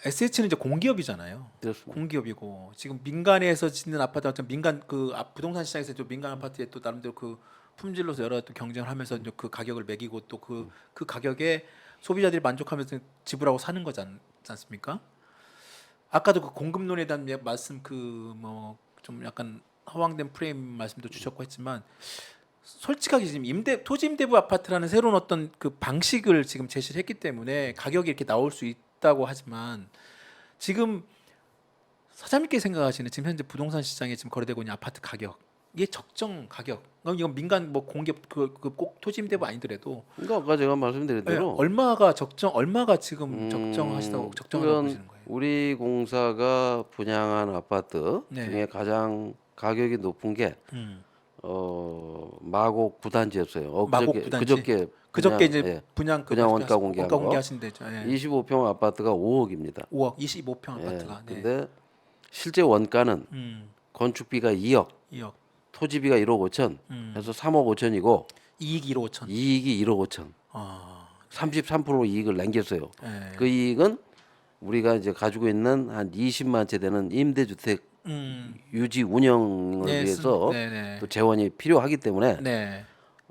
SH는 이제 공기업이잖아요. 그렇습니다. 공기업이고 지금 민간에서 짓는 아파트 같은 민간 부동산 시장에서 또 민간 아파트에 또 나름대로 그 품질로서 여러 또 경쟁을 하면서 이제 그 가격을 매기고 또 그 가격에 소비자들이 만족하면서 지불하고 사는 거지 않습니까? 아까도 그 공급론에 대한 말씀 그 뭐 좀 약간 허황된 프레임 말씀도 주셨고 했지만 솔직하게 지금 토지 임대부 아파트라는 새로운 어떤 그 방식을 지금 제시를 했기 때문에 가격이 이렇게 나올 수 있다고 하지만 지금 사장님께 생각하시는 지금 현재 부동산 시장에 지금 거래되고 있는 아파트 가격이 적정 가격 그럼 이건 민간 뭐 공기업 꼭 토지 임대부 아니더라도 그러니까 아까 제가 말씀드린 네, 대로 얼마가 지금 적정하시다고 적정하다고 그러면 보시는 거예요? 우리 공사가 분양한 아파트 네. 중에 가장 가격이 높은 게 마곡 9단지였어요. 마곡 9단지? 그저께 그저께 이제 예, 분양 분양 원가 공개한 원가 거. 공개하신 데죠. 예. 25평 아파트가 5억입니다. 5억 25평 아파트가. 네. 근데 실제 원가는 건축비가 2억, 2억. 토지비가 1억 5천, 해서 3억 5천이고 이익 1억 5천. 이익이 1억 5천. 아. 33% 이익을 남겼어요. 예. 그 이익은 우리가 이제 가지고 있는 한 20만 채 되는 임대주택 유지 운영을 네, 위해서 네네. 또 재원이 필요하기 때문에 네.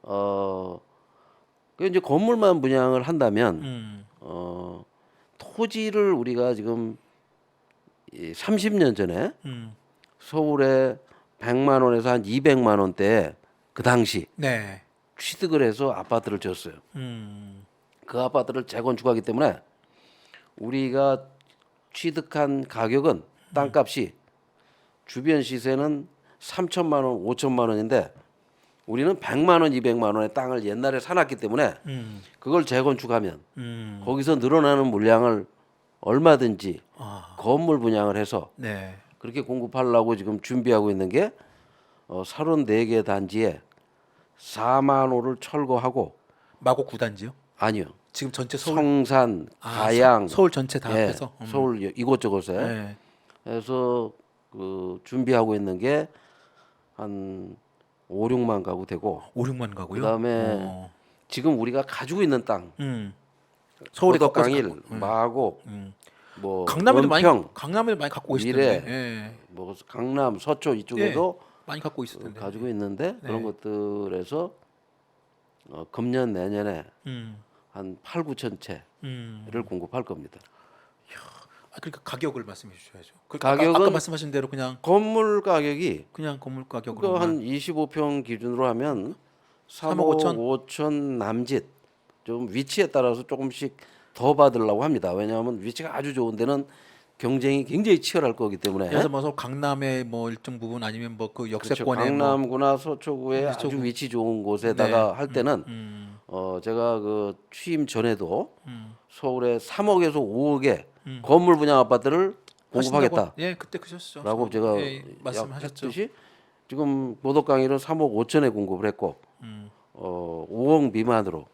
그 이제 건물만 분양을 한다면 음. 토지를 우리가 지금 30년 전에 음. 서울에 100만 원에서 한 200만 원대 그 당시 네. 취득을 해서 아파트를 지었어요. 그 아파트를 재건축하기 때문에 우리가 취득한 가격은 땅값이 주변 시세는 3천만 원, 5천만 원인데 우리는 100만 원, 200만 원의 땅을 옛날에 사놨기 때문에 그걸 재건축하면 거기서 늘어나는 물량을 얼마든지 건물 분양을 해서 네. 그렇게 공급하려고 지금 준비하고 있는 게 34개 단지에 4만 호를 철거하고 마곡 9단지요? 아니요. 지금 전체 서울 성산, 가양, 서울 전체 다 합해서. 서울 이곳저곳에 네. 그래서 그 준비하고 있는 게 한 5, 6만 가구 되고 5, 6만 가고요. 그다음에 지금 우리가 가지고 있는 땅 서울에 고덕강일, 갖고 마곡, 뭐 강남에도 은평, 강남에도 많이 갖고 미래, 계시던데. 예. 뭐 강남, 서초 이쪽에도 많이 갖고 있을 텐데. 가지고 있는데 네. 그런 것들에서 금년 내년에 한 8, 9천 채를 공급할 겁니다. 그러니까 가격을 말씀해 주셔야죠. 가격은 아까 말씀하신 대로 그냥 건물 가격이 건물 가격으로 한 25평 기준으로 하면 3억 3억 5천 남짓 좀 위치에 따라서 조금씩 더 받으려고 합니다. 왜냐하면 위치가 아주 좋은 데는 경쟁이 굉장히 치열할 거기 때문에 그래서 뭐 강남의 뭐 일정 부분 아니면 뭐 그 그렇죠. 역세권의 뭐 강남구나 서초구에 아주 위치 좋은 곳에다가 할 때는 제가 그 취임 전에도 서울에 3억에서 5억에 건물 분양 아파트를 공급하겠다. 예, 그때 그러셨죠. 라고 제가 말씀하셨죠. 약했듯이 지금 보도강의는 3억 5천에 공급을 했고 5억 미만으로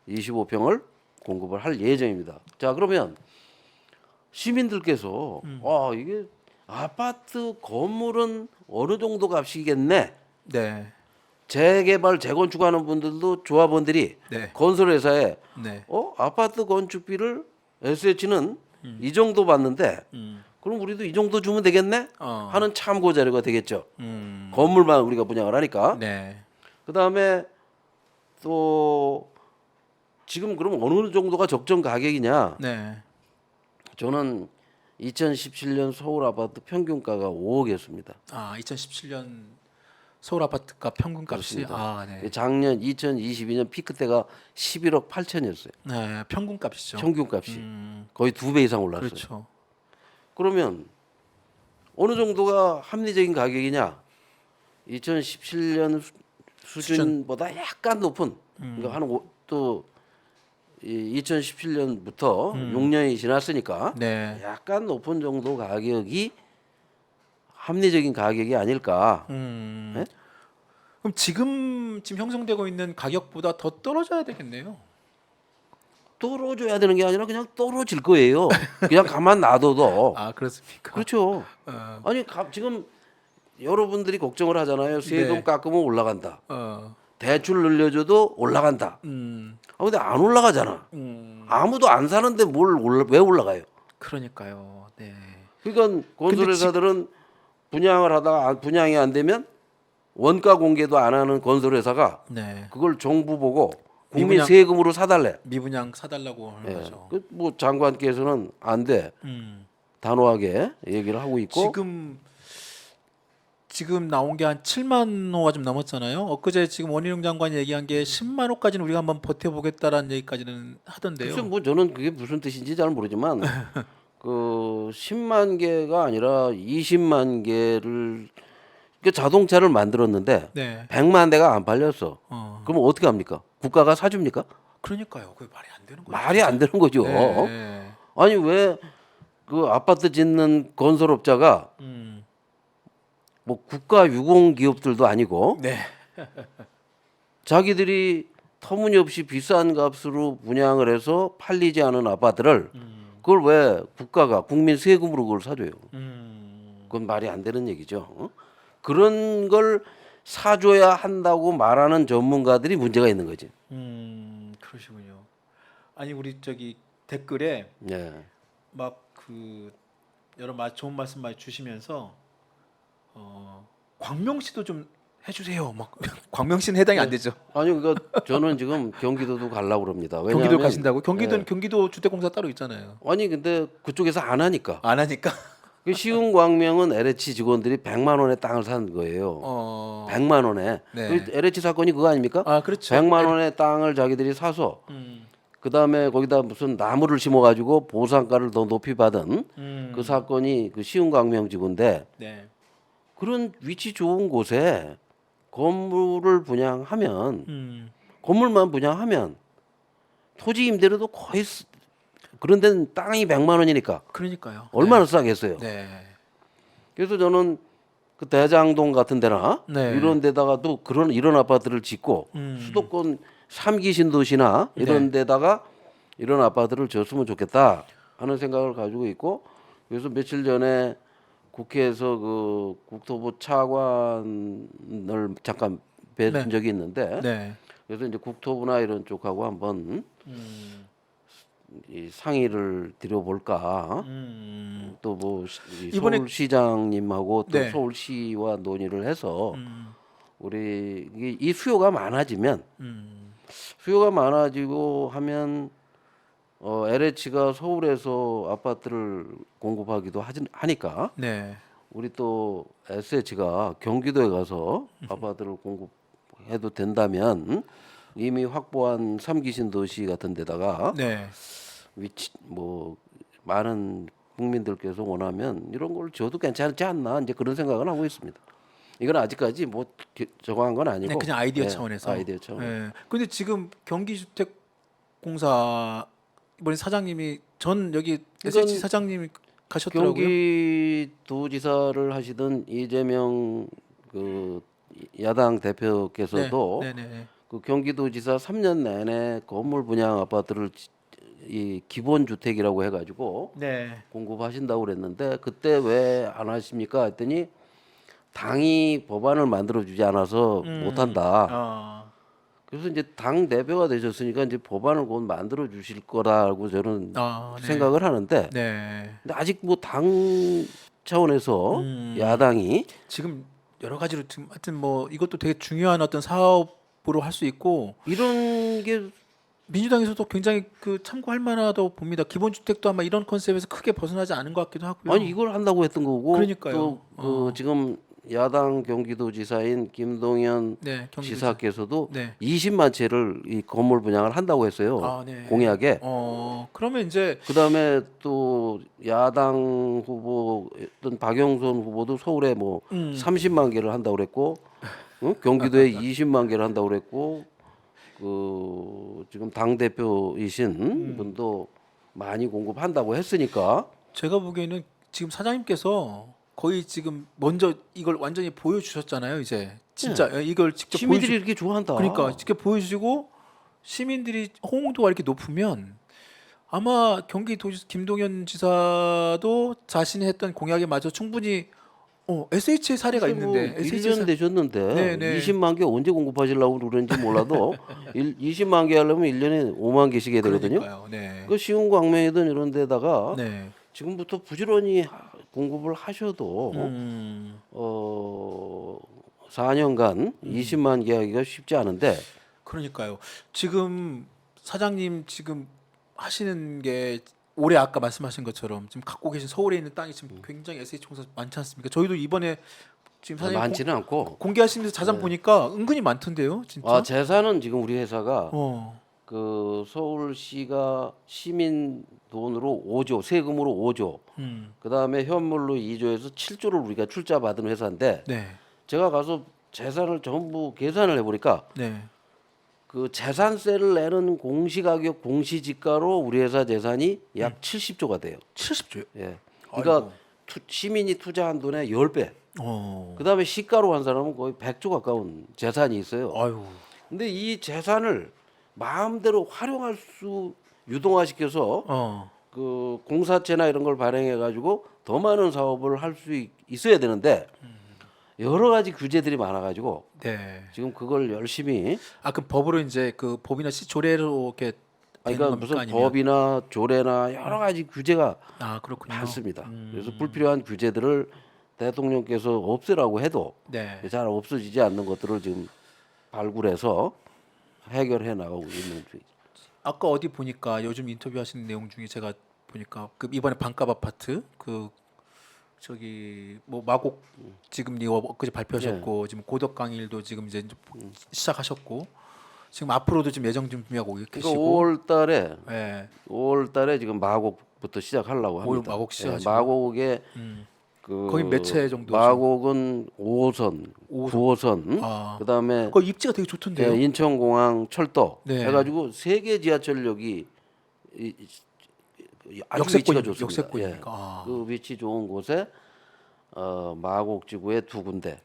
25평을 공급을 할 예정입니다. 자 그러면 시민들께서 이게 아파트 건물은 어느 정도 값이겠네. 네. 재개발 재건축하는 분들도 조합원들이 네. 건설회사에 네. 아파트 건축비를 SH는 이 정도 받는데 그럼 우리도 이 정도 주면 되겠네 하는 참고 자료가 되겠죠. 건물만 우리가 분양을 하니까. 네. 그다음에 또 지금 그럼 어느 정도가 적정 가격이냐? 네. 저는 2017년 서울 아파트 평균가가 5억이었습니다. 2017년 서울 아파트가 평균값이 네. 작년 2022년 피크 때가 11억 8천이었어요. 네, 평균값이죠. 평균값이 거의 2배 이상 올랐어요. 그렇죠. 그러면 어느 정도가 합리적인 가격이냐? 2017년 수준보다 약간 높은 그러니까 또 2017년부터 6년이 지났으니까 네. 약간 높은 정도 가격이 합리적인 가격이 아닐까. 네? 그럼 지금 형성되고 있는 가격보다 더 떨어져야 되겠네요. 떨어져야 되는 게 아니라 그냥 떨어질 거예요. 그냥 가만 놔둬도. 그렇습니까? 그렇죠. 아니 지금 여러분들이 걱정을 하잖아요. 세금 네. 깎으면 올라간다. 어. 대출 늘려줘도 올라간다. 근데 안 올라가잖아. 아무도 안 사는데 왜 올라가요? 그러니까요. 네. 그러니까 건설회사들은 분양을 하다가 분양이 안 되면 원가 공개도 안 하는 건설회사가 네. 그걸 정부 보고 국민 미분양- 세금으로 사달래. 미분양 사달라고 하는 예. 거죠. 그뭐 장관께서는 안 돼. 단호하게 얘기를 하고 있고. 지금 나온 게 한 7만 호가 좀 넘었잖아요. 엊그제 지금 원희룡 장관이 얘기한 게 10만 호까지는 우리가 한번 버텨보겠다라는 얘기까지는 하던데요. 글쎄 뭐 저는 그게 무슨 뜻인지 잘 모르지만 그 10만 개가 아니라 20만 개를 그 자동차를 만들었는데 네. 100만 대가 안 팔렸어. 어. 그럼 어떻게 합니까? 국가가 사줍니까? 그러니까요. 그게 말이 안 되는 거예요. 말이 안 되는 거죠. 네. 아니 왜 그 아파트 짓는 건설업자가 뭐 국가 유공 기업들도 아니고 네. 자기들이 터무니없이 비싼 값으로 분양을 해서 팔리지 않은 아파트를 그걸 왜 국가가 국민 세금으로 그걸 사줘요? 그건 말이 안 되는 얘기죠. 그런 걸 사줘야 한다고 말하는 전문가들이 문제가 있는 거지. 그러시군요. 아니 우리 저기 댓글에 네. 막 그 여러 좋은 말씀 많이 주시면서 광명 씨도 좀 해주세요. 막 광명 씨는 해당이 안 되죠. 아니 그러니까 저는 지금 경기도도 가려고 그럽니다. 경기도 왜냐하면 가신다고? 경기도는 예. 경기도 주택공사 따로 있잖아요. 아니 근데 그쪽에서 안 하니까. 안 하니까. 그 쉬운 광명은 LH 직원들이 100만 원에 땅을 산 거예요. 100만 원에. 네. 그 LH 사건이 그거 아닙니까? 아 그렇죠. 100만 원의 땅을 자기들이 사서 그다음에 거기다 무슨 나무를 심어 가지고 보상가를 더 높이 받은 그 사건이 그 쉬운 광명 지구인데 네. 그런 위치 좋은 곳에 건물을 분양하면 건물만 분양하면 토지 임대료도 거의 그런 데는 땅이 100만 원이니까 그러니까요. 얼마나 싸겠어요. 네. 그래서 저는 그 대장동 같은 데나 네. 이런 데다가도 이런 아파트를 짓고 수도권 3기 신도시나 이런 데다가 이런 아파트를 지었으면 좋겠다 하는 생각을 가지고 있고 그래서 며칠 전에 국회에서 그 국토부 차관을 잠깐 뵌 네. 적이 있는데 네. 그래서 이제 국토부나 이런 쪽하고 한번 이 상의를 드려볼까. 또 뭐 이번에- 서울시장님하고 또 네. 서울시와 논의를 해서 우리 이 수요가 많아지면 수요가 많아지고 하면 LH가 서울에서 아파트를 공급하기도 하니까 네. 우리 또 SH가 경기도에 가서 아파트를 공급해도 된다면 이미 확보한 3기 신도시 같은 데다가 네. 위치 뭐 많은 국민들께서 원하면 이런 걸 줘도 괜찮지 않나 이제 그런 생각을 하고 있습니다. 이건 아직까지 뭐 정한 건 아니고 네, 그냥 아이디어 예, 차원에서. 아이디어 차원. 네. 근데 지금 경기주택공사 이번에 사장님이 전 여기 SH 이건 사장님이 가셨더라고요. 경기도지사를 하시던 이재명 그 야당 대표께서도 네. 네. 그 경기도지사 3년 내내 건물 분양 아파트를 이 기본 주택이라고 해가지고 네. 공급하신다고 그랬는데 그때 왜 안 하십니까 했더니 당이 법안을 만들어 주지 않아서 못한다. 아. 그래서 이제 당 대표가 되셨으니까 이제 법안을 곧 만들어 주실 거라고 저는 아, 네. 생각을 하는데 네. 근데 아직 뭐 당 차원에서 야당이 지금 여러 가지로 지금 하여튼 뭐 이것도 되게 중요한 어떤 사업으로 할 수 있고 이런 게 민주당에서도 굉장히 그 참고할 만하다고 봅니다. 기본주택도 아마 이런 컨셉에서 크게 벗어나지 않은 것 같기도 하고요. 아니 이걸 한다고 했던 거고 그러니까요. 또 그 지금 야당 경기도지사인 김동연 네, 경기도지사. 지사께서도 네. 20만 채를 이 건물 분양을 한다고 했어요. 아, 네. 공약에. 그러면 이제 그다음에 또 야당 후보였던 박영선 후보도 서울에 뭐 30만 개를 한다고 그랬고 경기도에 20만 개를 한다고 그랬고 그 지금 당 대표이신 분도 많이 공급한다고 했으니까 제가 보기에는 지금 사장님께서 거의 지금 먼저 이걸 완전히 보여주셨잖아요. 이제 진짜 이걸 직접 시민들이 이렇게 좋아한다. 그러니까 직접 보여주시고 시민들이 호응도가 이렇게 높으면 아마 경기도지사 김동연 지사도 자신이 했던 공약에 맞아 충분히 SH의 사례가 있는데 1년 되셨는데 네, 네. 20만 개 언제 공급하시려고 그러는지 몰라도 20만 개 하려면 1년에 5만 개씩 해야 되거든요. 그러니까요. 네. 그 쉬운 광명이든 이런 데다가 네. 지금부터 부지런히 공급을 하셔도 4년간 20만 개하기가 쉽지 않은데 그러니까요. 지금 사장님 지금 하시는 게 올해 아까 말씀하신 것처럼 지금 갖고 계신 서울에 있는 땅이 지금 굉장히 SH 공사 많지 않습니까? 저희도 이번에 지금 사장님 많지는 않고 공개하시면서 자산 보니까 은근히 많던데요, 진짜. 재산은 지금 우리 회사가 어, 그 서울시가 시민 돈으로 5조, 세금으로 5조, 그다음에 현물로 2조에서 7조를 우리가 출자 받은 회사인데 네, 제가 가서 재산을 전부 계산을 해보니까 네, 그 재산세를 내는 공시가격 공시지가로 우리 회사 재산이 약 70조가 돼요. 70조요. 예. 그러니까 아이고. 시민이 투자한 돈의 10배. 어, 그다음에 시가로 한 사람은 거의 100조 가까운 재산이 있어요. 아유, 근데 이 재산을 마음대로 활용할 수 유동화시켜서 그 공사채나 이런 걸 발행해 가지고 더 많은 사업을 할 수 있어야 되는데 여러 가지 규제들이 많아 가지고 네. 지금 그걸 열심히 그 법으로 이제 그 법이나 조례로 이렇게 되는 그러니까 겁니까? 무슨 아니면? 법이나 조례나 여러 가지 규제가 그렇군요. 많습니다. 그래서 불필요한 규제들을 대통령께서 없애라고 해도 네. 잘 없어지지 않는 것들을 지금 발굴해서 해결해 나가고 있는 중이죠. 아까 어디 보니까 요즘 인터뷰하시는 내용 중에 제가 보니까 그 이번에 반값 아파트 그 저기 뭐 마곡 지금 이거 엊그제 발표하셨고 지금 고덕 강일도 지금 이제 시작하셨고 지금 앞으로도 지금 예정 준비하고 그러니까 계시고 5월 달에 예. 5월 달에 지금 마곡부터 시작하려고 합니다. 마곡 시작하시고. 마곡에 음. 그 거기 몇 채 정도 마곡은 5호선, 9호선, 그다음에 그 입지가 되게 좋던데요. 인천공항 철도 네. 해가지고 세 개 지하철역이 아주 위치가 좋습니다. 역세권이니까. 그 위치 좋은 곳에 마곡지구에 두 군데,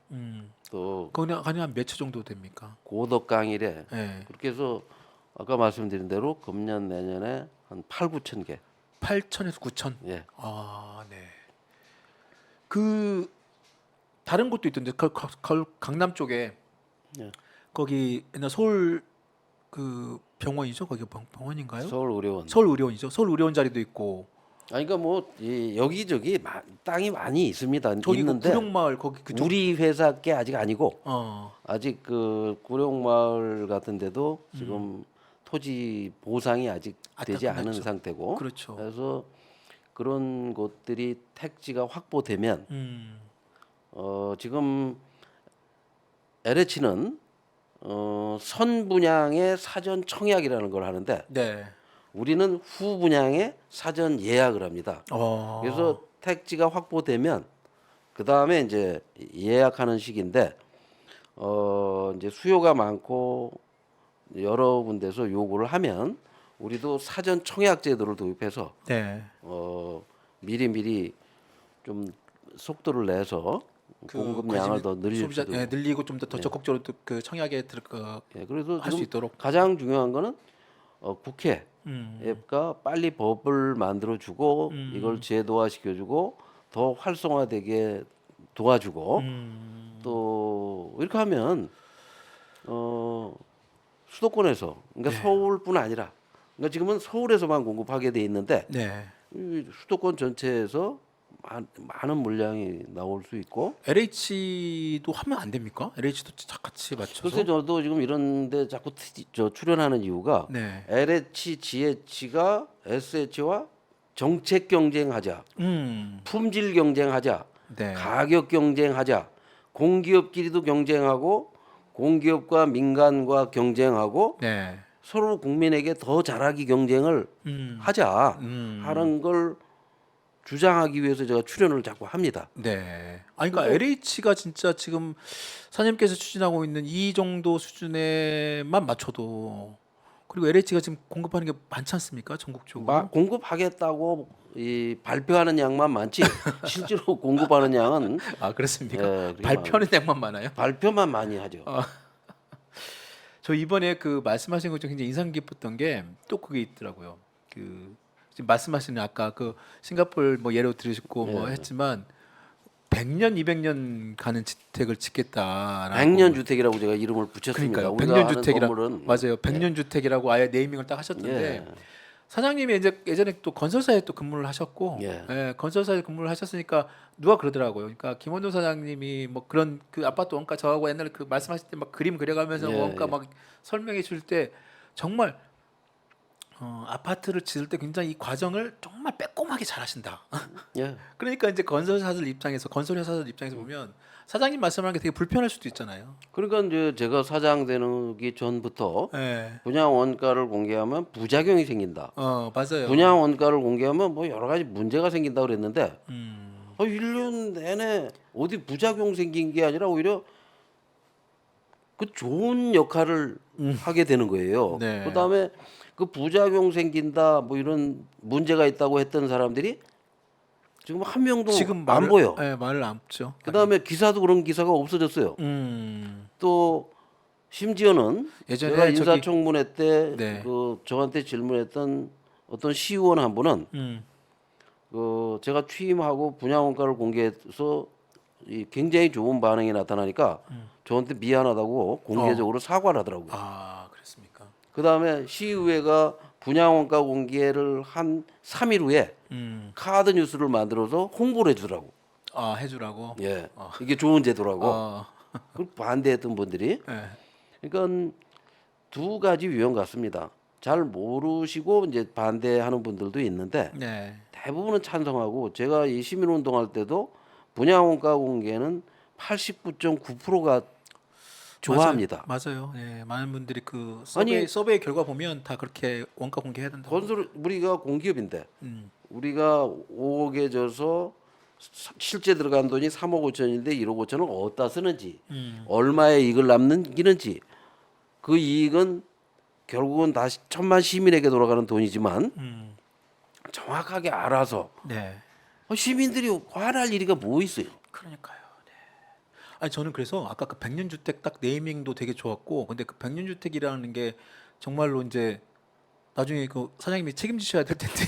또 거기 한몇 채 정도 됩니까? 고덕강일에 네. 그렇게 해서 아까 말씀드린 대로 금년 내년에 한 8, 9천 개. 8천에서 9천. 예. 네. 그 다른 곳도 있던데 강남 쪽에 예. 거기 옛날 서울 그 병원이죠? 거기 병원인가요? 서울의료원. 서울의료원이죠. 서울의료원 자리도 있고 그러니까 뭐 여기저기 땅이 많이 있습니다. 저기 그 있는데 구룡마을 거기 그쪽 우리 회사 게 아직 아니고 어. 아직 그 구룡마을 같은데도 지금 토지 보상이 아직 되지 안 않은 됐죠. 상태고 그렇죠. 그래서 그런 곳들이 택지가 확보되면 지금 LH는 선 분양의 사전 청약이라는 걸 하는데 네. 우리는 후 분양의 사전 예약을 합니다. 그래서 택지가 확보되면 그 다음에 이제 예약하는 시기인데 이제 수요가 많고 여러 군데서 요구를 하면 우리도 사전 청약 제도를 도입해서 네. 미리 좀 속도를 내서 공급량을 더 늘릴 소비자 수도 늘리고 좀 더 적극적으로 그 청약에 들어가 그래서 할 수 지금 있도록 가장 중요한 거는 국회가 음. 빨리 법을 만들어주고 이걸 제도화시켜주고 더 활성화되게 도와주고 또 이렇게 하면 수도권에서 그러니까 서울뿐 아니라 그러니까 지금은 서울에서만 공급하게 돼 있는데 네. 이 수도권 전체에서 많은 물량이 나올 수 있고 LH도 하면 안 됩니까? LH도 같이 맞춰서. 글쎄 저도 지금 이런데 자꾸 출연하는 이유가 네. LH, GH가 SH와 정책 경쟁하자, 품질 경쟁하자, 네. 가격 경쟁하자, 공기업끼리도 경쟁하고 공기업과 민간과 경쟁하고 네. 서로 국민에게 더 잘하기 경쟁을 하자 하는 걸 주장하기 위해서 제가 출연을 자꾸 합니다. 네. 그러니까 LH가 진짜 지금 사장님께서 추진하고 있는 이 정도 수준에만 맞춰도 그리고 LH가 지금 공급하는 게 많지 않습니까? 전국적으로. 공급하겠다고 발표하는 양만 많지 실제로 공급하는 양은 그렇습니까? 그렇게 발표하는 데만 많아요. 발표만 많이 하죠. 저 이번에 그 말씀하신 것 중에 굉장히 인상 깊었던 게 또 그게 있더라고요. 그 지금 말씀하시는 아까 그 싱가포르 뭐 예로 들으셨고 뭐 했지만 100년, 200년 가는 주택을 짓겠다라고. 100년 주택이라고 제가 이름을 붙였습니다. 그러니까요. 우리가 100년 하는 주택이라 건물은 맞아요. 100년 주택이라고 아예 네이밍을 딱 하셨던데 사장님이 이제 예전에 또 건설사에 또 근무를 하셨고, 예. 예, 건설사에 근무를 하셨으니까 누가 그러더라고요. 그러니까 김원종 사장님이 뭐 그런 그 아파트 원가 저하고 옛날에 그 말씀하실 때 막 그림 그려가면서 예, 원가 예. 막 설명해 줄 때 정말 아파트를 지을 때 굉장히 이 과정을 정말 빼꼼하게 잘하신다. 예. 그러니까 이제 건설사들 입장에서 건설회사들 입장에서 보면 사장님 말씀하는 게 되게 불편할 수도 있잖아요. 그러니까 이제 제가 사장 되기 전부터 예, 분양 원가를 공개하면 부작용이 생긴다. 맞아요. 분양 원가를 공개하면 뭐 여러 가지 문제가 생긴다 그랬는데 음, 1년 내내 어디 부작용 생긴 게 아니라 오히려 그 좋은 역할을 하게 되는 거예요. 네. 그다음에 그 부작용 생긴다 뭐 이런 문제가 있다고 했던 사람들이 지금 한 명도 지금 안 보여. 예, 말을 안 붙죠. 그다음에 기사도 그런 기사가 없어졌어요. 또 심지어는 예전에 제가 저기 인사청문회 때 네. 그 저한테 질문했던 어떤 시의원 한 분은 음, 그 제가 취임하고 분양 원가를 공개해서 이 굉장히 좋은 반응이 나타나니까 저한테 미안하다고 공개적으로 사과를 하더라고요. 그랬습니까? 그다음에 시의회가 분양 원가 공개를 한 3일 후에 음, 카드 뉴스를 만들어서 홍보를 해주더라고. 해주라고. 예, 이게 좋은 제도라고. 어, 그 반대했던 분들이. 예, 그러니까 두 가지 유형 같습니다. 잘 모르시고 이제 반대하는 분들도 있는데 네, 대부분은 찬성하고 제가 이 시민운동할 때도 분양원가 공개는 89.9%가 좋아합니다. 맞아요. 예, 많은 분들이 그 아니 서베이 결과 보면 다 그렇게 원가 공개해야 된다고. 건설 우리가 공기업인데 음, 우리가 5억에 져서 실제 들어간 돈이 3억 5천인데 1억 5천을 어디다 쓰는지 얼마의 이익을 남기는지 그 이익은 결국은 다시 천만 시민에게 돌아가는 돈이지만 정확하게 알아서 네, 시민들이 화날 일이가 뭐 있어요? 그러니까요. 네. 아니 저는 그래서 아까 그 백년주택 딱 네이밍도 되게 좋았고, 근데 그 백년주택이라는 게 정말로 이제 나중에 그 사장님이 책임지셔야 될 텐데.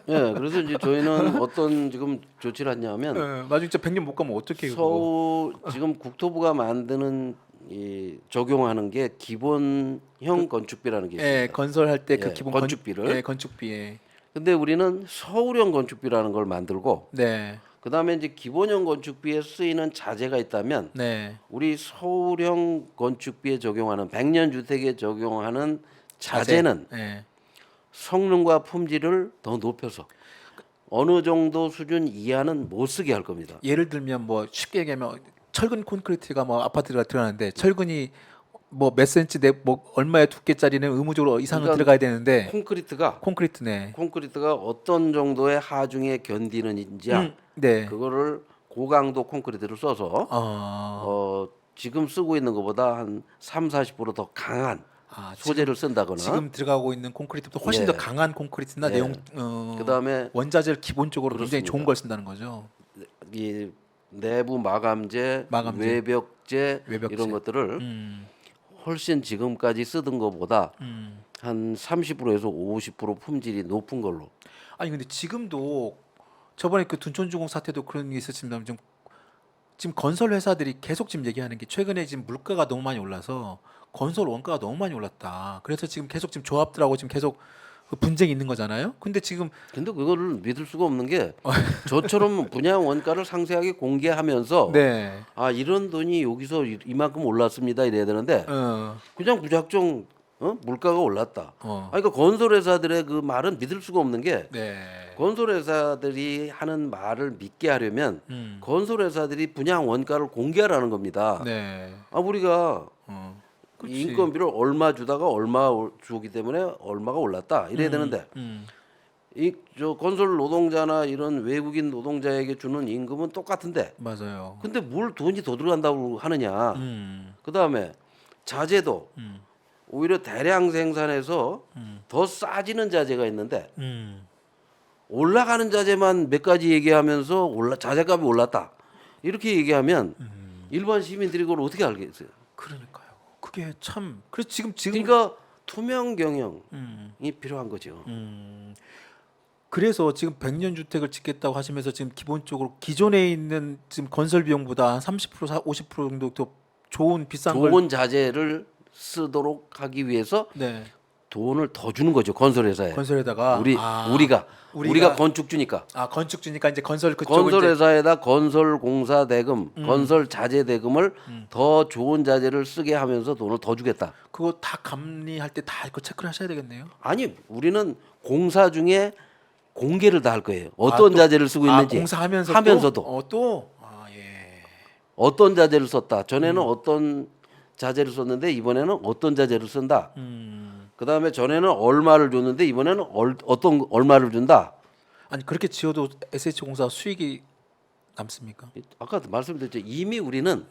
예, 그래서 이제 저희는 어떤 지금 조치를 했냐면 예, 나중에 진짜 100년 못 가면 어떻게 그거? 서울 지금 국토부가 만드는 이 적용하는 게 기본형 건축비라는 게 예, 있습니다. 건설할 때 그 예, 기본 건축비를. 예, 건축비에. 근데 우리는 서울형 건축비라는 걸 만들고 네, 그다음에 이제 기본형 건축비에 쓰이는 자재가 있다면 네. 우리 서울형 건축비에 적용하는 100년 주택에 적용하는 자재는 예. 성능과 품질을 더 높여서 어느 정도 수준 이하는 못 쓰게 할 겁니다. 예를 들면 뭐 쉽게 얘기하면 철근 콘크리트가 뭐 아파트가 들어가는데 철근이 뭐 몇 센치 뭐 얼마의 두께짜리는 의무적으로 이상은 그러니까 들어가야 되는데 콘크리트가 콘크리트네. 어떤 정도의 하중에 견디는지야 네. 그거를 고강도 콘크리트를 써서 어, 지금 쓰고 있는 것보다 한 3, 40%더 강한 지금, 소재를 쓴다거나 지금 들어가고 있는 콘크리트보다 훨씬 예. 더 강한 콘크리트나 예. 그다음에 원자재를 기본적으로 굉장히 그렇습니다. 좋은 걸 쓴다는 거죠. 이 내부 마감재, 마감재. 외벽재, 외벽재. 이런 것들을 음, 훨씬 지금까지 쓰던 것보다 음. 한 30%에서 50% 품질이 높은 걸로. 아니 근데 지금도 저번에 그 둔촌주공 사태도 그런 게 있었습니다. 지금 건설 회사들이 계속 지금 얘기하는 게 최근에 지금 물가가 너무 많이 올라서 건설 원가가 너무 많이 올랐다. 그래서 지금 계속 지금 조합들하고 지금 계속 그 분쟁이 있는 거잖아요. 근데 지금 근데 그거를 믿을 수가 없는 게 저처럼 분양 원가를 상세하게 공개하면서 네, 이런 돈이 여기서 이만큼 올랐습니다 이래야 되는데 그냥 무작정 물가가 올랐다. 그러니까 건설회사들의 그 말은 믿을 수가 없는 게 네, 건설회사들이 하는 말을 믿게 하려면 음, 건설회사들이 분양 원가를 공개하라는 겁니다. 네, 우리가 그치. 인건비를 얼마 주다가 얼마 주기 때문에 얼마가 올랐다 이래야 되는데 이 저 건설 노동자나 이런 외국인 노동자에게 주는 임금은 똑같은데 맞아요. 근데 뭘 돈이 더 들어간다고 하느냐. 음, 그다음에 자재도 오히려 대량 생산해서 더 싸지는 자재가 있는데 올라가는 자재만 몇 가지 얘기하면서 자재값이 올랐다 이렇게 얘기하면 일반 시민들이 그걸 어떻게 알겠어요? 그러니까요. 그게 참 그래서 지금 그러니까 투명 경영이 음, 필요한 거죠. 그래서 지금 100년 주택을 짓겠다고 하시면서 지금 기본적으로 기존에 있는 지금 건설 비용보다 한 30% 50% 정도 더 좋은 비싼 걸 좋은 자재를 쓰도록 하기 위해서 네. 돈을 더 주는 거죠 건설회사에. 건설에다가 우리가 건축주니까. 건축주니까 이제 건설 그쪽을 건설회사에다 건설공사 대금, 건설 자재 대금을 더 좋은 자재를 쓰게 하면서 돈을 더 주겠다. 그거 다 감리할 때 다 이거 체크를 하셔야 되겠네요. 아니 우리는 공사 중에 공개를 다 할 거예요. 어떤 자재를 쓰고 있는지 공사하면서도 예. 어떤 자재를 썼다. 전에는 어떤 자재를 썼는데 이번에는 어떤 자재를 쓴다. 그다음에 전에는 얼마를 줬는데 이번에는 어떤 얼마를 준다. 아니 그렇게 지어도 SH공사 수익이 남습니까? 아까 말씀드렸죠. 이미 우리는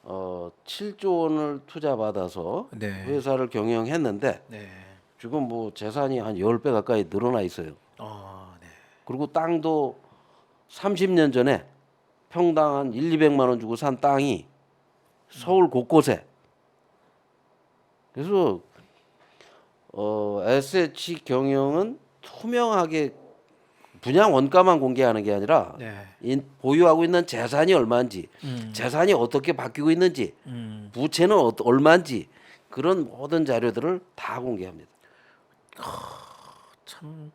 7조 원을 투자 받아서 네. 회사를 경영했는데 네. 지금 뭐 재산이 한 10배 가까이 늘어나 있어요. 네. 그리고 땅도 30년 전에 평당 한 200만 원 주고 산 땅이 서울 곳곳에. 그래서 SH 경영은 투명하게 분양 원가만 공개하는 게 아니라 네. 보유하고 있는 재산이 얼마인지, 재산이 어떻게 바뀌고 있는지, 부채는 얼마인지 그런 모든 자료들을 다 공개합니다. 참